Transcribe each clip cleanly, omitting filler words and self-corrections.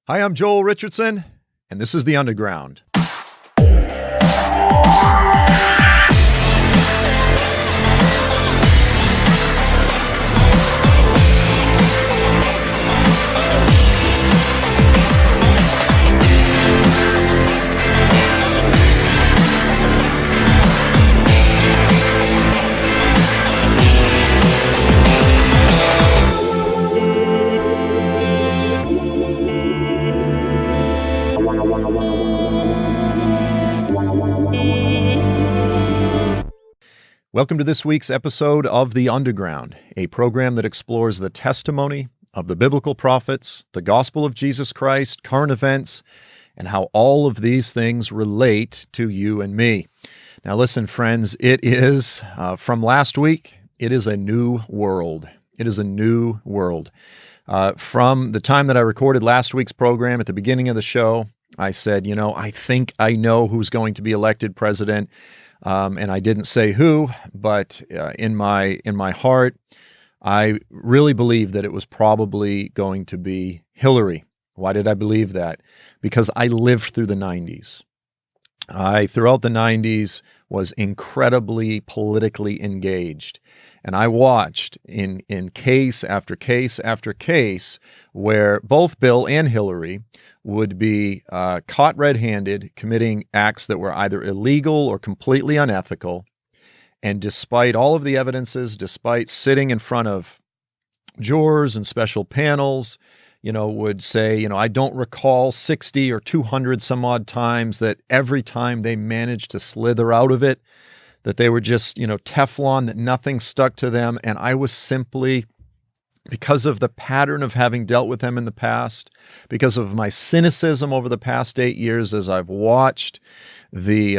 Hi, I'm Joel Richardson, and this is The Underground. Welcome to this week's episode of The Underground, a program that explores the testimony of the biblical prophets, the gospel of Jesus Christ, current events, and how all of these things relate to you and me. Now listen, friends, it is, from last week, it is a new world. It is a new world. From the time that I recorded last week's program at the beginning of the show, I said, I think I know who's going to be elected president. And I didn't say who, but in my heart, I really believed that it was probably going to be Hillary. Why did I believe that? Because I lived through the 90s. I, throughout the 90s, was incredibly politically engaged. And I watched in case after case after case where both Bill and Hillary would be caught red-handed committing acts that were either illegal or completely unethical. And despite all of the evidences, despite sitting in front of jurors and special panels, would say, I don't recall 60 or 200 some odd times that every time they managed to slither out of it, that they were just, Teflon, that nothing stuck to them. And I was simply, because of the pattern of having dealt with them in the past, because of my cynicism over the past 8 years as I've watched the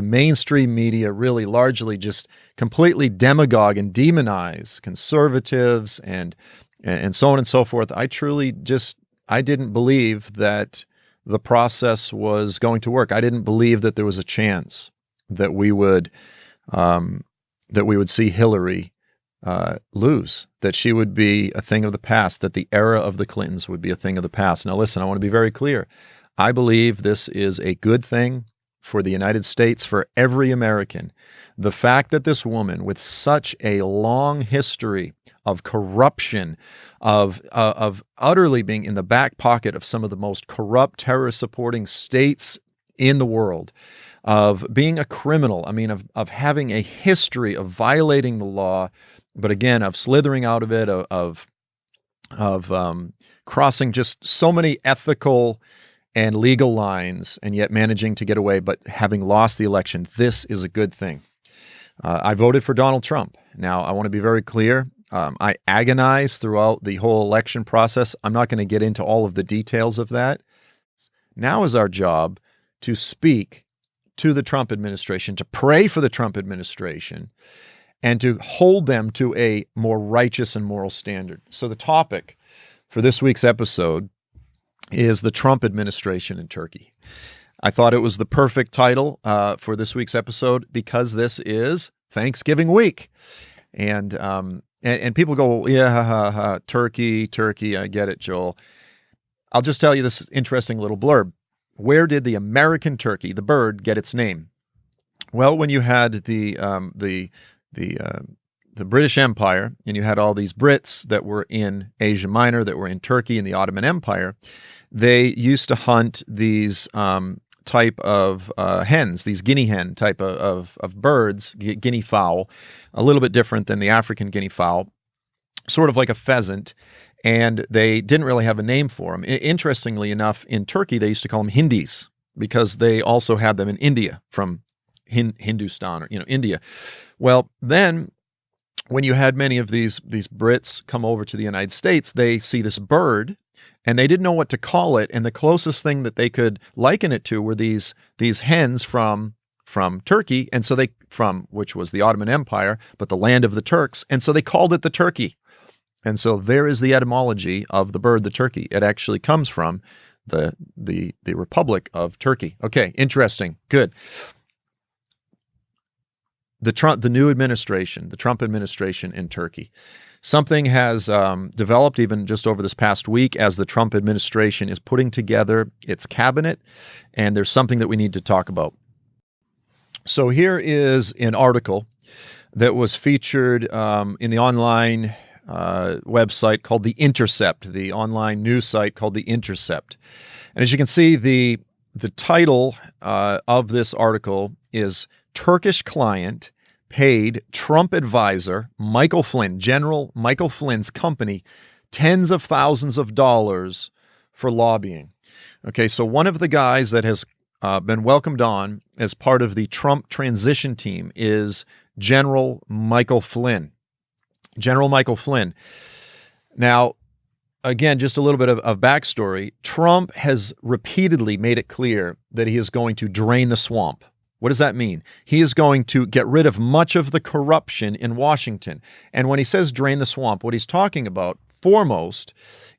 mainstream media really largely just completely demagogue and demonize conservatives and so on and so forth, I didn't believe that the process was going to work. I didn't believe that there was a chance that we would see Hillary lose, that she would be a thing of the past, that the era of the Clintons would be a thing of the past. Now listen, I want to be very clear. I believe this is a good thing for the United States, for every American. The fact that this woman, with such a long history of corruption, of utterly being in the back pocket of some of the most corrupt terrorist-supporting states in the world, of being a criminal, of having a history of violating the law, but again, of slithering out of it, of crossing just so many ethical and legal lines, and yet managing to get away, but having lost the election. This is a good thing. I voted for Donald Trump. Now, I want to be very clear. I agonized throughout the whole election process. I'm not going to get into all of the details of that. Now is our job to speak to the Trump administration, to pray for the Trump administration, and to hold them to a more righteous and moral standard. So the topic for this week's episode is the Trump administration in Turkey. I thought it was the perfect title for this week's episode because this is Thanksgiving week. And people go, yeah, Turkey, I get it, Joel. I'll just tell you this interesting little blurb. Where did the American turkey, the bird, get its name? Well, when you had the British Empire, and you had all these Brits that were in Asia Minor, that were in Turkey in the Ottoman Empire, they used to hunt these type of hens, these guinea hen type of birds, guinea fowl, a little bit different than the African guinea fowl, sort of like a pheasant. And they didn't really have a name for them. Interestingly enough, in Turkey, they used to call them Hindis because they also had them in India from Hindustan or, India. Well, then when you had many of these Brits come over to the United States, they see this bird and they didn't know what to call it. And the closest thing that they could liken it to were these hens from Turkey. And so which was the Ottoman Empire, but the land of the Turks. And so they called it the turkey. And so there is the etymology of the bird, the turkey. It actually comes from the Republic of Turkey. Okay, interesting. Good. The new administration, the Trump administration in Turkey. Something has developed even just over this past week as the Trump administration is putting together its cabinet, and there's something that we need to talk about. So here is an article that was featured in the online website called The Intercept, the online news site called The Intercept. And as you can see, the title of this article is Turkish Client Paid Trump Advisor Michael Flynn, General Michael Flynn's company, tens of thousands of dollars for lobbying. Okay, so one of the guys that has been welcomed on as part of the Trump transition team is General Michael Flynn. General Michael Flynn. Now, again, just a little bit of backstory. Trump has repeatedly made it clear that he is going to drain the swamp. What does that mean? He is going to get rid of much of the corruption in Washington. And when he says drain the swamp, what he's talking about foremost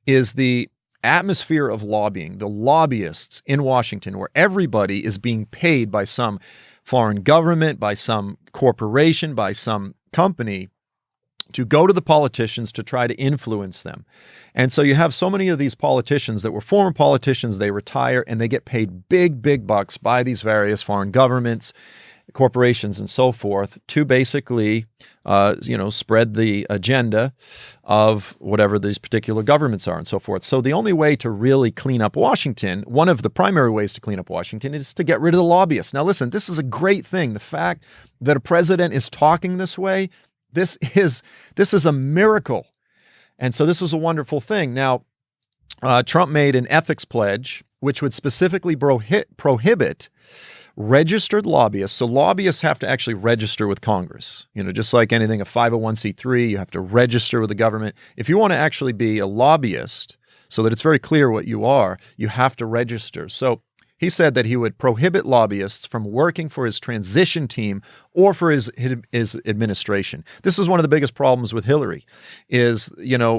is the atmosphere of lobbying, the lobbyists in Washington, where everybody is being paid by some foreign government, by some corporation, by some company to go to the politicians to try to influence them. And so you have so many of these politicians that were former politicians, they retire and they get paid big, big bucks by these various foreign governments, corporations, and so forth to basically, spread the agenda of whatever these particular governments are and so forth. So the only way to really clean up Washington, one of the primary ways to clean up Washington, is to get rid of the lobbyists. Now, listen, this is a great thing. The fact that a president is talking this way, this is a miracle. And so this is a wonderful thing. Now, Trump made an ethics pledge, which would specifically prohibit registered lobbyists. So lobbyists have to actually register with Congress. Just like anything, a 501c3, you have to register with the government. If you want to actually be a lobbyist, so that it's very clear what you are, you have to register. So he said that he would prohibit lobbyists from working for his transition team or for his administration. This is one of the biggest problems with Hillary, is the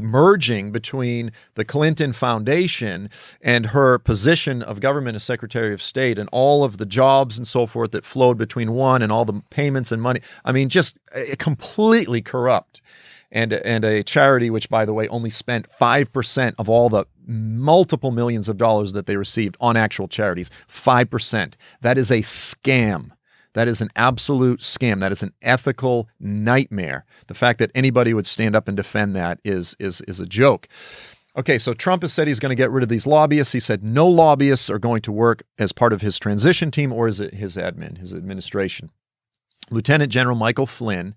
merging between the Clinton Foundation and her position of government as Secretary of State and all of the jobs and so forth that flowed between one and all the payments and money. I mean, just completely corrupt. And a charity which, by the way, only spent 5% of all the multiple millions of dollars that they received on actual charities. 5%. That is a scam. That is an absolute scam. That is an ethical nightmare. The fact that anybody would stand up and defend that is a joke. Okay, so Trump has said he's going to get rid of these lobbyists. He said no lobbyists are going to work as part of his transition team or his administration. Lieutenant General Michael Flynn,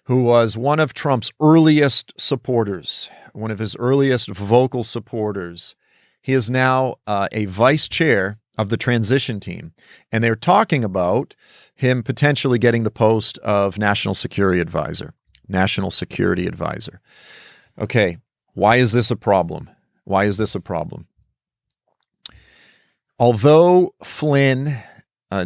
who was one of Trump's earliest supporters, one of his earliest vocal supporters. He is now a vice chair of the transition team, and they're talking about him potentially getting the post of National Security Advisor. National Security Advisor. Okay, why is this a problem? Why is this a problem? Although Flynn,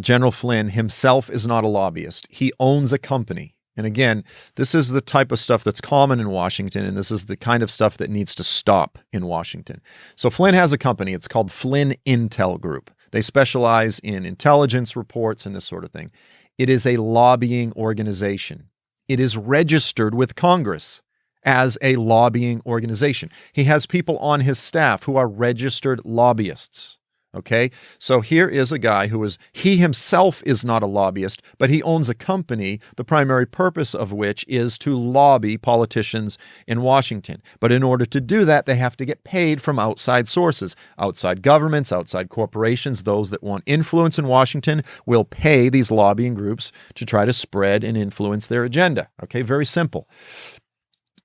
General Flynn himself is not a lobbyist, he owns a company. And again, this is the type of stuff that's common in Washington, and this is the kind of stuff that needs to stop in Washington. So Flynn has a company. It's called Flynn Intel Group. They specialize in intelligence reports and this sort of thing. It is a lobbying organization. It is registered with Congress as a lobbying organization. He has people on his staff who are registered lobbyists. Okay, so here is a guy he himself is not a lobbyist, but he owns a company, the primary purpose of which is to lobby politicians in Washington. But in order to do that, they have to get paid from outside sources, outside governments, outside corporations. Those that want influence in Washington will pay these lobbying groups to try to spread and influence their agenda. Okay, very simple.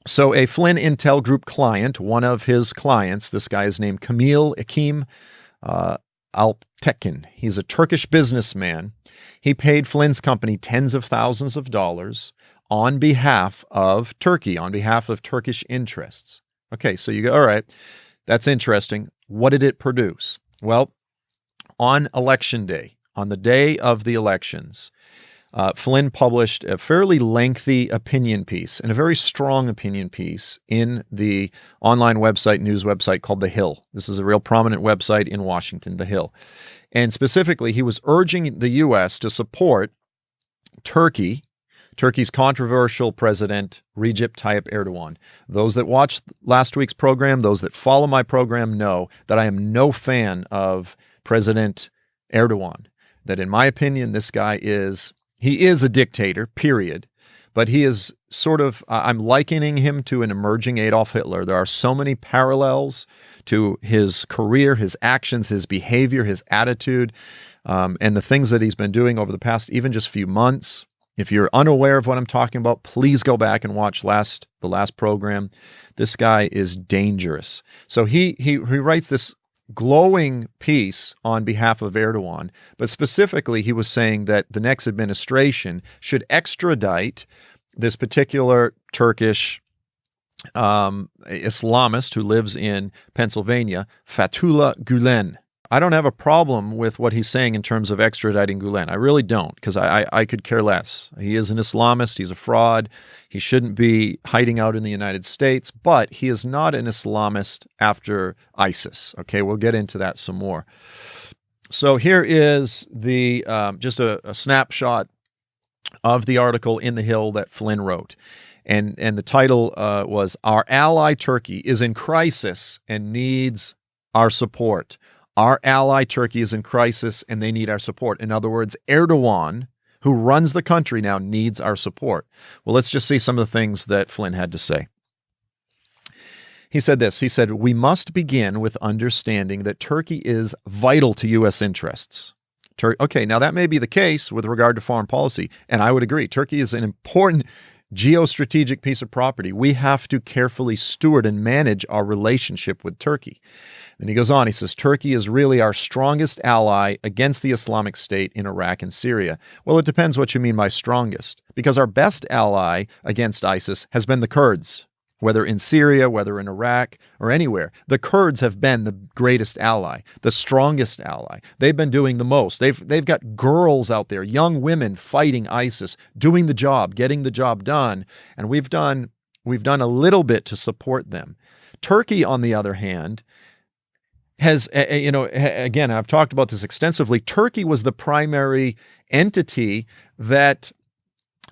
So a Flynn Intel Group client, one of his clients, this guy is named Kamil Akim Alptekin. He's a Turkish businessman. He paid Flynn's company tens of thousands of dollars on behalf of Turkey, on behalf of Turkish interests. Okay, so you go, all right, that's interesting. What did it produce? Well, on election day, on the day of the elections, Flynn published a fairly lengthy opinion piece and a very strong opinion piece in the online website, news website called The Hill. This is a real prominent website in Washington, The Hill. And specifically, he was urging the U.S. to support Turkey Turkey's controversial president, Recep Tayyip Erdogan. Those that watched last week's program, those that follow my program know that I am no fan of President Erdogan. That in my opinion, this guy he is a dictator, period. But he is sort of, I'm likening him to an emerging Adolf Hitler. There are so many parallels to his career, his actions, his behavior, his attitude, and the things that he's been doing over the past even just few months. If you're unaware of what I'm talking about, please go back and watch the last program. This guy is dangerous. So he writes this glowing piece on behalf of Erdogan, but specifically he was saying that the next administration should extradite this particular Turkish Islamist who lives in Pennsylvania, Fethullah Gülen. I don't have a problem with what he's saying in terms of extraditing Gülen. I really don't, because I could care less. He is an Islamist. He's a fraud. He shouldn't be hiding out in the United States, but he is not an Islamist after ISIS. Okay, we'll get into that some more. So here is the just a snapshot of the article in The Hill that Flynn wrote. And the title was, "Our ally Turkey is in crisis and needs our support." Our ally Turkey is in crisis and they need our support. In other words, Erdogan, who runs the country now, needs our support. Well, let's just see some of the things that Flynn had to say. He said this. He said, "We must begin with understanding that Turkey is vital to U.S. interests." Okay, now that may be the case with regard to foreign policy, and I would agree. Turkey is an important geostrategic piece of property. We have to carefully steward and manage our relationship with Turkey. Then he goes on, he says, "Turkey is really our strongest ally against the Islamic State in Iraq and Syria." Well, it depends what you mean by strongest, because our best ally against ISIS has been the Kurds, whether in Syria, whether in Iraq, or anywhere. The Kurds have been the greatest ally, the strongest ally. They've been doing the most. They've got girls out there, young women fighting ISIS, doing the job, getting the job done, and we've done a little bit to support them. Turkey, on the other hand, has, again, I've talked about this extensively. Turkey was the primary entity that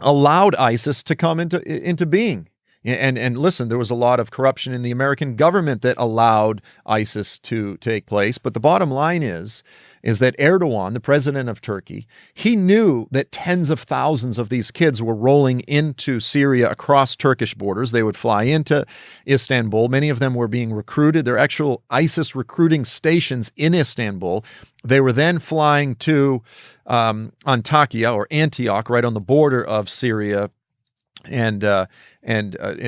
allowed ISIS to come into being. And listen, there was a lot of corruption in the American government that allowed ISIS to take place. But the bottom line is that Erdogan, the president of Turkey, he knew that tens of thousands of these kids were rolling into Syria across Turkish borders. They would fly into Istanbul. Many of them were being recruited. There are actual ISIS recruiting stations in Istanbul. They were then flying to Antakya or Antioch, right on the border of Syria and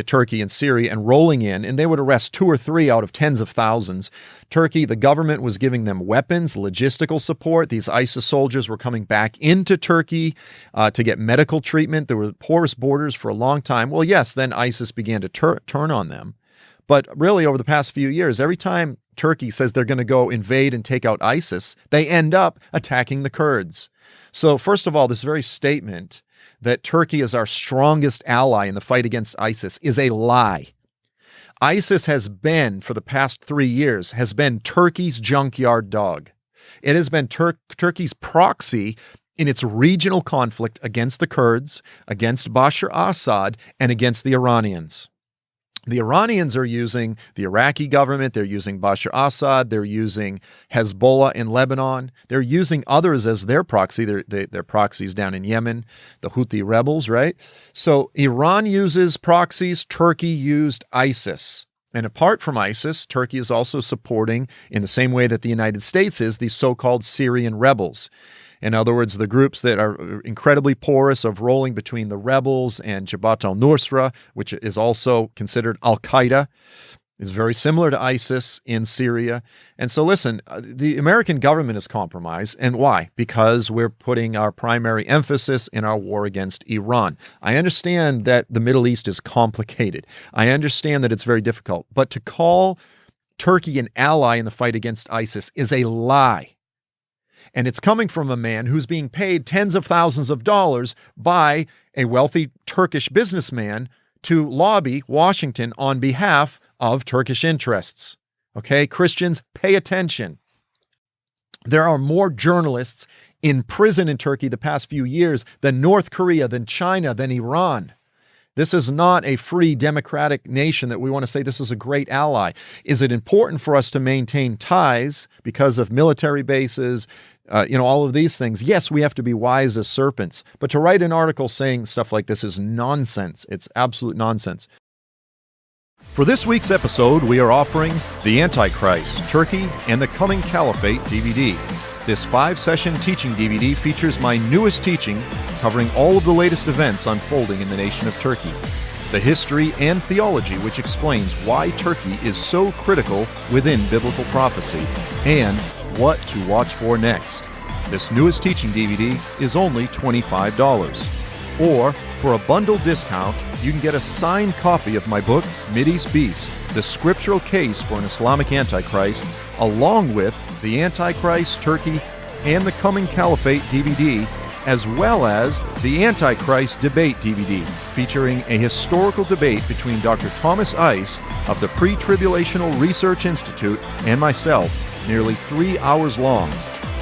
Turkey and Syria, and rolling in, and they would arrest 2 or 3 out of tens of thousands. Turkey, the government was giving them weapons, logistical support. These ISIS soldiers were coming back into Turkey to get medical treatment. There were porous borders for a long time. Well, yes, then ISIS began to turn on them. But really, over the past few years, every time Turkey says they're going to go invade and take out ISIS, they end up attacking the Kurds. So first of all, this very statement that Turkey is our strongest ally in the fight against ISIS is a lie. ISIS has been, for the past 3 years, has been Turkey's junkyard dog. It has been Turkey's proxy in its regional conflict against the Kurds, against Bashar Assad, and against the Iranians. The Iranians are using the Iraqi government. They're using Bashar Assad. They're using Hezbollah in Lebanon. They're using others as their proxy. Their proxies down in Yemen, the Houthi rebels, right? So Iran uses proxies. Turkey used ISIS. And apart from ISIS, Turkey is also supporting, in the same way that the United States is, these so-called Syrian rebels. In other words, the groups that are incredibly porous of rolling between the rebels and Jabhat al-Nusra, which is also considered al-Qaeda, is very similar to ISIS in Syria. And so listen, the American government is compromised. And why? Because we're putting our primary emphasis in our war against Iran. I understand that the Middle East is complicated. I understand that it's very difficult. But to call Turkey an ally in the fight against ISIS is a lie. And it's coming from a man who's being paid tens of thousands of dollars by a wealthy Turkish businessman to lobby Washington on behalf of Turkish interests. Okay, Christians, pay attention. There are more journalists in prison in Turkey the past few years than North Korea, than China, than Iran. This is not a free democratic nation that we want to say this is a great ally. Is it important for us to maintain ties because of military bases, all of these things? Yes, we have to be wise as serpents. But to write an article saying stuff like this is nonsense. It's absolute nonsense. For this week's episode, we are offering The Antichrist, Turkey, and the Coming Caliphate DVD. This 5-session teaching DVD features my newest teaching covering all of the latest events unfolding in the nation of Turkey, the history and theology which explains why Turkey is so critical within biblical prophecy, and what to watch for next. This newest teaching DVD is only $25. Or, for a bundle discount, you can get a signed copy of my book, Mideast Beast, The Scriptural Case for an Islamic Antichrist, along with The Antichrist, Turkey, and the Coming Caliphate DVD, as well as the Antichrist Debate DVD, featuring a historical debate between Dr. Thomas Ice of the Pre-Tribulational Research Institute and myself, nearly 3 hours long.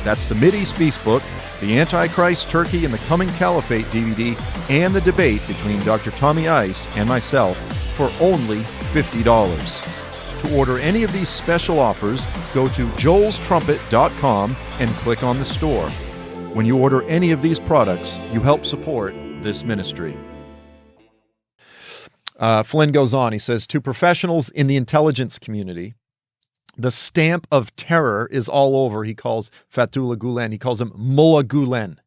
That's the Mideast Beast book, the Antichrist, Turkey, and the Coming Caliphate DVD, and the debate between Dr. Tommy Ice and myself for only $50. To order any of these special offers, go to joelstrumpet.com and click on the store. When you order any of these products, you help support this ministry. Flynn goes on. He says, to professionals in the intelligence community, the stamp of terror is all over. He calls Fethullah Gulen, he calls him Mullah Gulen.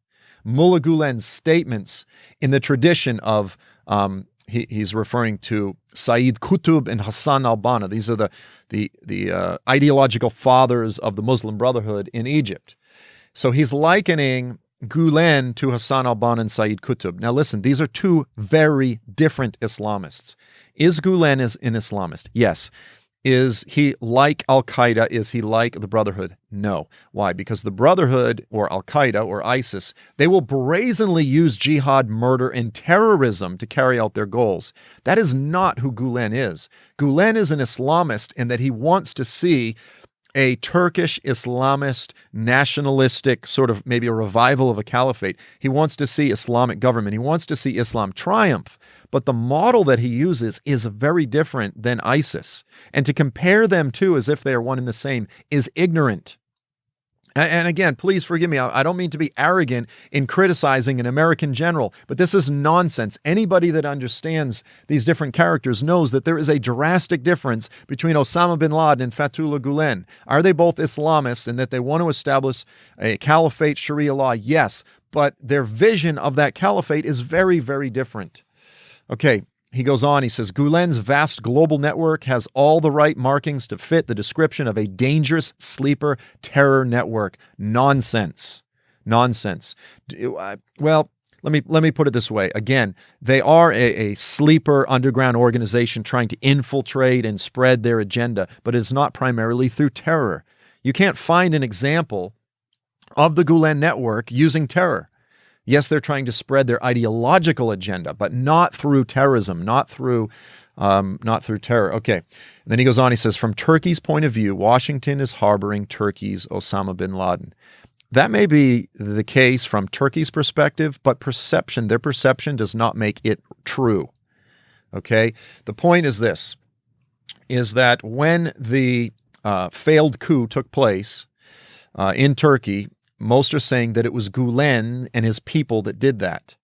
Mullah Gulen's statements in the tradition of, he's referring to Sayyid Qutb and Hassan al-Banna. These are the ideological fathers of the Muslim Brotherhood in Egypt. So he's likening Gulen to Hassan al-Banna and Sayyid Qutb. Now listen, these are two very different Islamists. Is Gulen an Islamist? Yes. Is he like Al-Qaeda? Is he like the Brotherhood? No. Why? Because the Brotherhood, or Al-Qaeda, or ISIS, they will brazenly use jihad, murder, and terrorism to carry out their goals. That is not who Gulen is. Gulen is an Islamist in that he wants to see a Turkish Islamist nationalistic sort of maybe a revival of a caliphate. He wants to see Islamic government. He wants to see Islam triumph. But the model that he uses is very different than ISIS. And to compare them two as if they are one and the same is ignorant. And again, please forgive me. I don't mean to be arrogant in criticizing an American general, but this is nonsense. Anybody that understands these different characters knows that there is a drastic difference between Osama bin Laden and Fethullah Gulen. Are they both Islamists in that they want to establish a caliphate Sharia law? Yes, but their vision of that caliphate is very, very different. Okay. He goes on, he says, Gulen's vast global network has all the right markings to fit the description of a dangerous sleeper terror network. Nonsense. Nonsense. Well, let me put it this way. Again, they are a sleeper underground organization trying to infiltrate and spread their agenda, but it's not primarily through terror. You can't find an example of the Gulen network using terror. Yes, they're trying to spread their ideological agenda, but not through terrorism, not through terror. Okay. And then he goes on, he says, from Turkey's point of view, Washington is harboring Turkey's Osama bin Laden. That may be the case from Turkey's perspective, but their perception does not make it true. Okay. The point is this, is that when the failed coup took place in Turkey, most are saying that it was Gulen and his people that did that.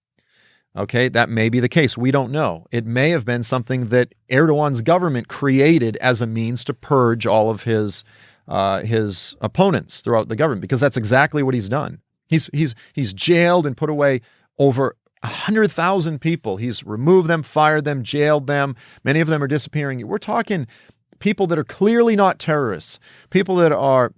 Okay, that may be the case. We don't know. It may have been something that Erdogan's government created as a means to purge all of his opponents throughout the government, because that's exactly what he's done. He's jailed and put away over 100,000 people. He's removed them, fired them, jailed them. Many of them are disappearing. We're talking people that are clearly not terrorists, people that are,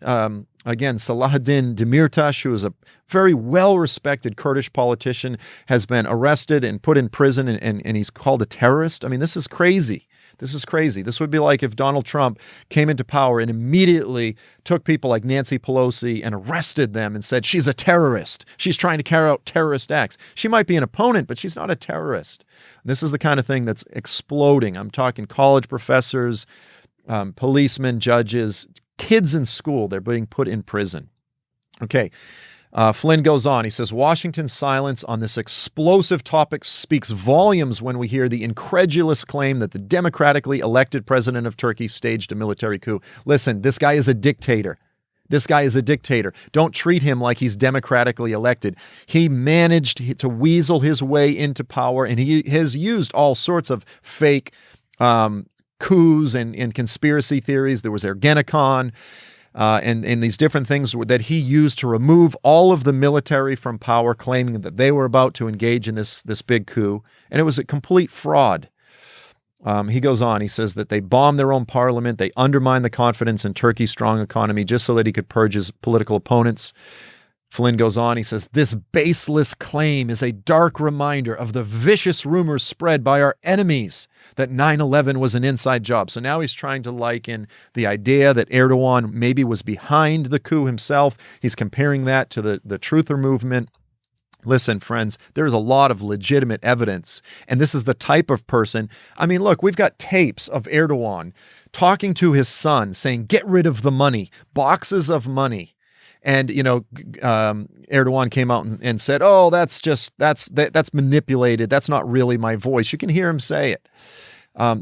again, Salahuddin Demirtas, who is a very well-respected Kurdish politician, has been arrested and put in prison, and he's called a terrorist. I mean, this is crazy. This is crazy. This would be like if Donald Trump came into power and immediately took people like Nancy Pelosi and arrested them and said, she's a terrorist. She's trying to carry out terrorist acts. She might be an opponent, but she's not a terrorist. This is the kind of thing that's exploding. I'm talking college professors, policemen, judges, kids in school. They're being put in prison. Okay. Flynn goes on. He says, Washington's silence on this explosive topic speaks volumes when we hear the incredulous claim that the democratically elected president of Turkey staged a military coup. Listen, this guy is a dictator. This guy is a dictator. Don't treat him like he's democratically elected. He managed to weasel his way into power, and he has used all sorts of fake coups and conspiracy theories. There was Ergenekon. And these different things that he used to remove all of the military from power, claiming that they were about to engage in this big coup. And it was a complete fraud. He goes on. He says that they bombed their own parliament. They undermined the confidence in Turkey's strong economy just so that he could purge his political opponents. Flynn goes on. He says, this baseless claim is a dark reminder of the vicious rumors spread by our enemies that 9/11 was an inside job. So now he's trying to liken the idea that Erdogan maybe was behind the coup himself. He's comparing that to the truther movement. Listen, friends, there's a lot of legitimate evidence. And this is the type of person. I mean, look, we've got tapes of Erdogan talking to his son saying, get rid of the money, boxes of money. And, Erdogan came out and said, oh, that's manipulated. That's not really my voice. You can hear him say it.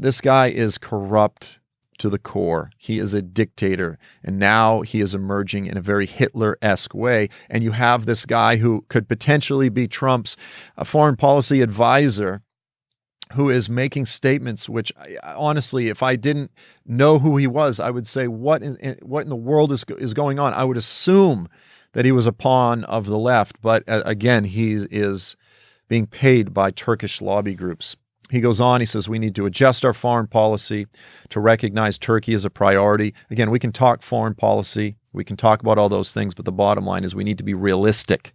This guy is corrupt to the core. He is a dictator. And now he is emerging in a very Hitler-esque way. And you have this guy who could potentially be Trump's foreign policy advisor, who is making statements which, honestly, if I didn't know who he was, I would say, what in the world is going on? I would assume that he was a pawn of the left. But again, he is being paid by Turkish lobby groups. He goes on, he says, we need to adjust our foreign policy to recognize Turkey as a priority. Again, we can talk foreign policy. We can talk about all those things. But the bottom line is we need to be realistic.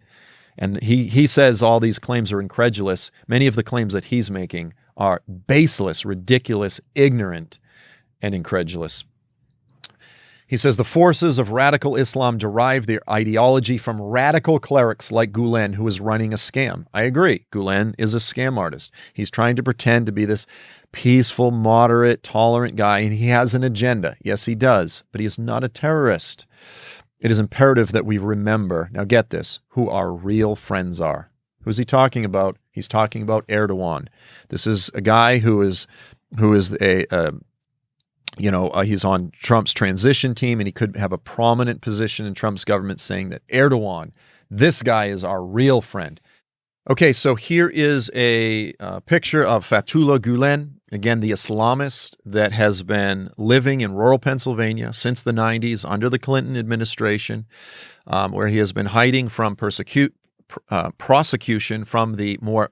And he says all these claims are incredulous. Many of the claims that he's making are baseless, ridiculous, ignorant, and incredulous. He says the forces of radical Islam derive their ideology from radical clerics like Gulen, who is running a scam. I agree. Gulen is a scam artist. He's trying to pretend to be this peaceful, moderate, tolerant guy, and he has an agenda. Yes, he does, but he is not a terrorist. It is imperative that we remember, now get this, who our real friends are. Who's he talking about? He's talking about Erdogan. This is a guy who is he's on Trump's transition team, and he could have a prominent position in Trump's government, saying that Erdogan, this guy is our real friend. Okay, so here is a picture of Fethullah Gulen, again, the Islamist that has been living in rural Pennsylvania since the 90s under the Clinton administration, where he has been hiding from prosecution from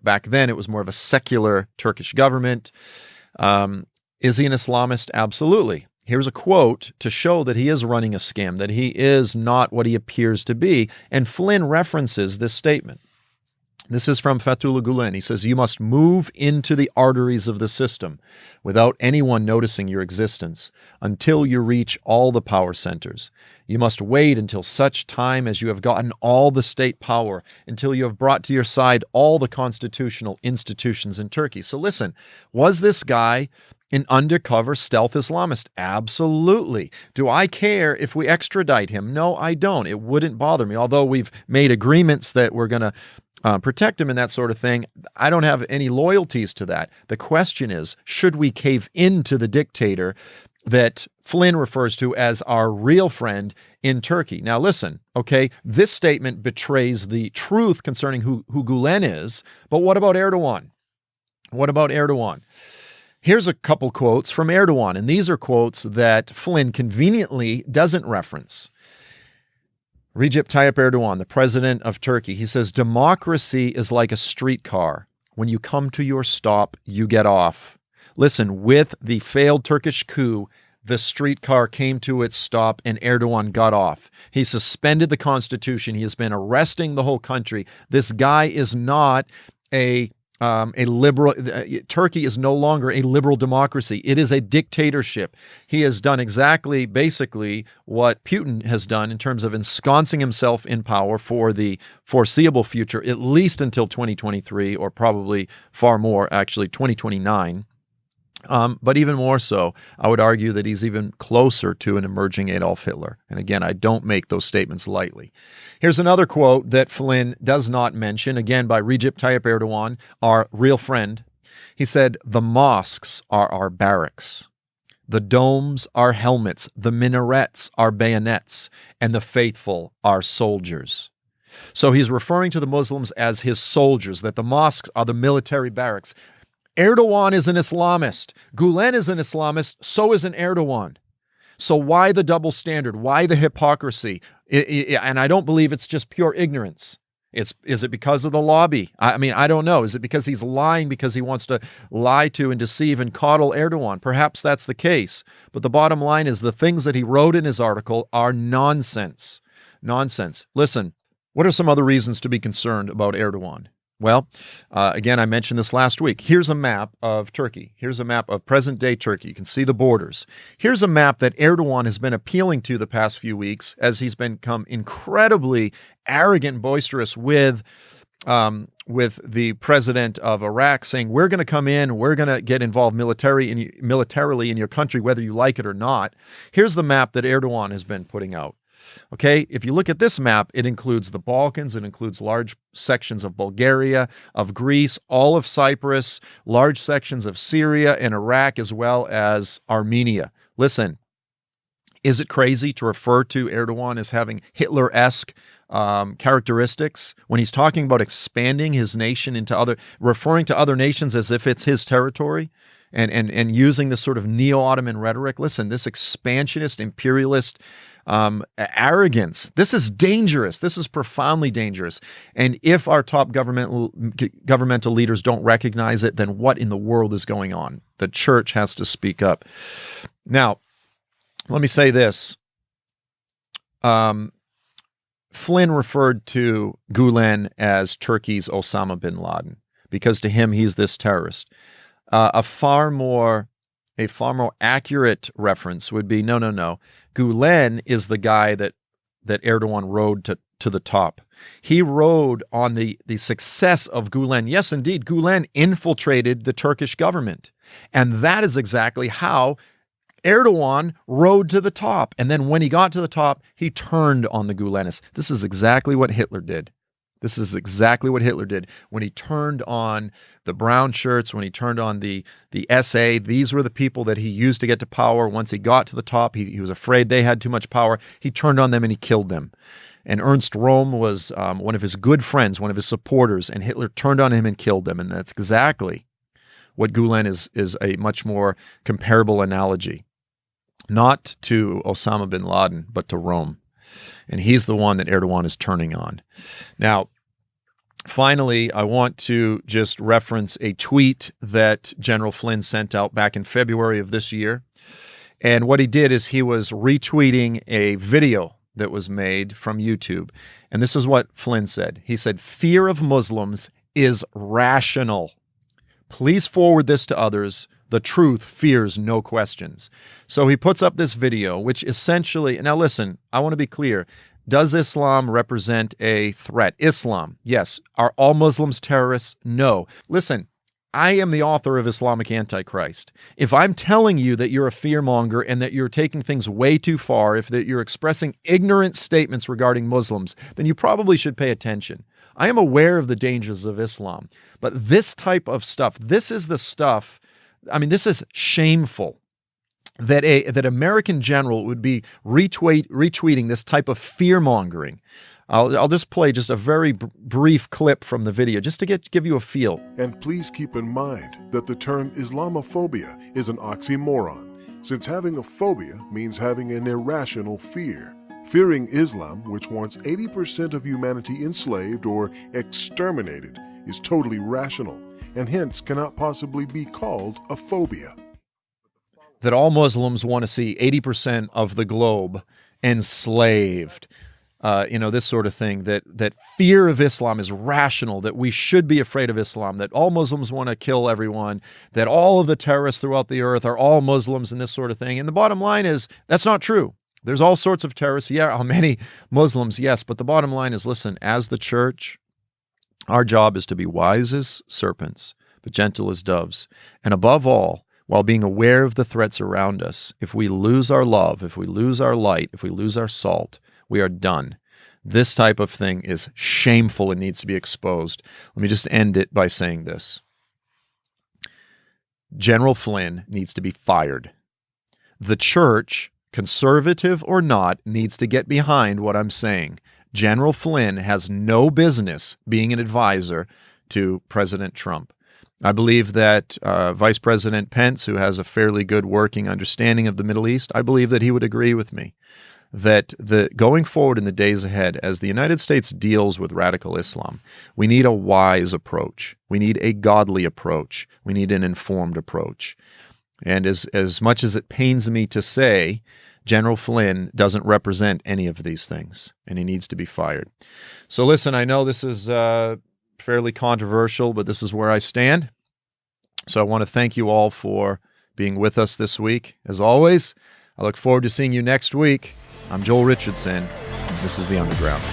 back then it was more of a secular Turkish government. Is he an Islamist? Absolutely. Here's a quote to show that he is running a scam, that he is not what he appears to be. And Flynn references this statement. This is from Fethullah Gulen. He says, you must move into the arteries of the system without anyone noticing your existence until you reach all the power centers. You must wait until such time as you have gotten all the state power, until you have brought to your side all the constitutional institutions in Turkey. So listen, was this guy an undercover stealth Islamist? Absolutely. Do I care if we extradite him? No, I don't. It wouldn't bother me. Although we've made agreements that we're going to protect him and that sort of thing, I don't have any loyalties to that. The question is, should we cave into the dictator that Flynn refers to as our real friend in Turkey? Now listen, okay, this statement betrays the truth concerning who Gulen is, but what about Erdogan? What about Erdogan? Here's a couple quotes from Erdogan, and these are quotes that Flynn conveniently doesn't reference. Recep Tayyip Erdogan, the president of Turkey, he says, democracy is like a streetcar. When you come to your stop, you get off. Listen, with the failed Turkish coup, the streetcar came to its stop and Erdogan got off. He suspended the constitution. He has been arresting the whole country. This guy is not a liberal. Turkey is no longer a liberal democracy. It is a dictatorship. He has done exactly, basically, what Putin has done in terms of ensconcing himself in power for the foreseeable future, at least until 2023, or probably far more, actually, 2029. But even more so, I would argue that he's even closer to an emerging Adolf Hitler. And again, I don't make those statements lightly. Here's another quote that Flynn does not mention, again by Recep Tayyip Erdogan, our real friend. He said, "The mosques are our barracks. The domes are helmets. The minarets are bayonets. And the faithful are soldiers." So he's referring to the Muslims as his soldiers, that the mosques are the military barracks. Erdogan is an Islamist. Gulen is an Islamist. So is an Erdogan. So why the double standard? Why the hypocrisy? And I don't believe it's just pure ignorance. Is it because of the lobby? I mean, I don't know. Is it because he's lying because he wants to lie to and deceive and coddle Erdogan? Perhaps that's the case. But the bottom line is the things that he wrote in his article are nonsense. Nonsense. Listen, what are some other reasons to be concerned about Erdogan? Well, again, I mentioned this last week. Here's a map of Turkey. Here's a map of present-day Turkey. You can see the borders. Here's a map that Erdogan has been appealing to the past few weeks as he's become incredibly arrogant and boisterous with the president of Iraq, saying, we're going to come in, we're going to get involved militarily in your country, whether you like it or not. Here's the map that Erdogan has been putting out. Okay, if you look at this map, it includes the Balkans, it includes large sections of Bulgaria, of Greece, all of Cyprus, large sections of Syria and Iraq, as well as Armenia. Listen, is it crazy to refer to Erdogan as having Hitler-esque characteristics when he's talking about expanding his nation into referring to other nations as if it's his territory? And using this sort of neo-Ottoman rhetoric? Listen, this expansionist, imperialist arrogance, this is dangerous. This is profoundly dangerous. And if our top governmental leaders don't recognize it, then what in the world is going on? The church has to speak up. Now, let me say this. Flynn referred to Gulen as Turkey's Osama bin Laden because to him, he's this terrorist. A far more accurate reference would be, no. Gulen is the guy that Erdogan rode to the top. He rode on the success of Gulen. Yes, indeed, Gulen infiltrated the Turkish government. And that is exactly how Erdogan rode to the top. And then when he got to the top, he turned on the Gulenists. This is exactly what Hitler did. This is exactly what Hitler did when he turned on the brown shirts, when he turned on the SA. These were the people that he used to get to power. Once he got to the top, he was afraid they had too much power. He turned on them and he killed them. And Ernst Röhm was one of his good friends, one of his supporters, and Hitler turned on him and killed them. And that's exactly what Gulen is a much more comparable analogy. Not to Osama bin Laden, but to Rome. And he's the one that Erdogan is turning on. Now, finally, I want to just reference a tweet that General Flynn sent out back in February of this year. And what he did is he was retweeting a video that was made from YouTube. And this is what Flynn said. He said, "Fear of Muslims is rational. Please forward this to others. The truth fears no questions." So he puts up this video, which essentially, now listen, I want to be clear. Does Islam represent a threat? Islam, yes. Are all Muslims terrorists? No. Listen, I am the author of Islamic Antichrist. If I'm telling you that you're a fearmonger and that you're taking things way too far, if that you're expressing ignorant statements regarding Muslims, then you probably should pay attention. I am aware of the dangers of Islam, but this type of stuff, this is the stuff, I mean, this is shameful that American general would be retweeting this type of fear-mongering. I'll just play just a very brief clip from the video just to give you a feel. And please keep in mind that the term Islamophobia is an oxymoron, since having a phobia means having an irrational fear. Fearing Islam, which wants 80% of humanity enslaved or exterminated, is totally rational, and hence cannot possibly be called a phobia. That all Muslims want to see 80% of the globe enslaved. This sort of thing, that fear of Islam is rational, that we should be afraid of Islam, that all Muslims want to kill everyone, that all of the terrorists throughout the earth are all Muslims and this sort of thing. And the bottom line is, that's not true. There's all sorts of terrorists. Yeah, many Muslims, yes. But the bottom line is, listen, as the church, our job is to be wise as serpents, but gentle as doves. And above all, while being aware of the threats around us, if we lose our love, if we lose our light, if we lose our salt, we are done. This type of thing is shameful and needs to be exposed. Let me just end it by saying this. General Flynn needs to be fired. The church, conservative or not, needs to get behind what I'm saying. General Flynn has no business being an advisor to President Trump. I believe that Vice President Pence, who has a fairly good working understanding of the Middle East, I believe that he would agree with me that going forward in the days ahead, as the United States deals with radical Islam, we need a wise approach. We need a godly approach. We need an informed approach. And as much as it pains me to say, General Flynn doesn't represent any of these things, and he needs to be fired. So listen, I know this is fairly controversial, but this is where I stand. So I want to thank you all for being with us this week. As always, I look forward to seeing you next week. I'm Joel Richardson. This is The Underground.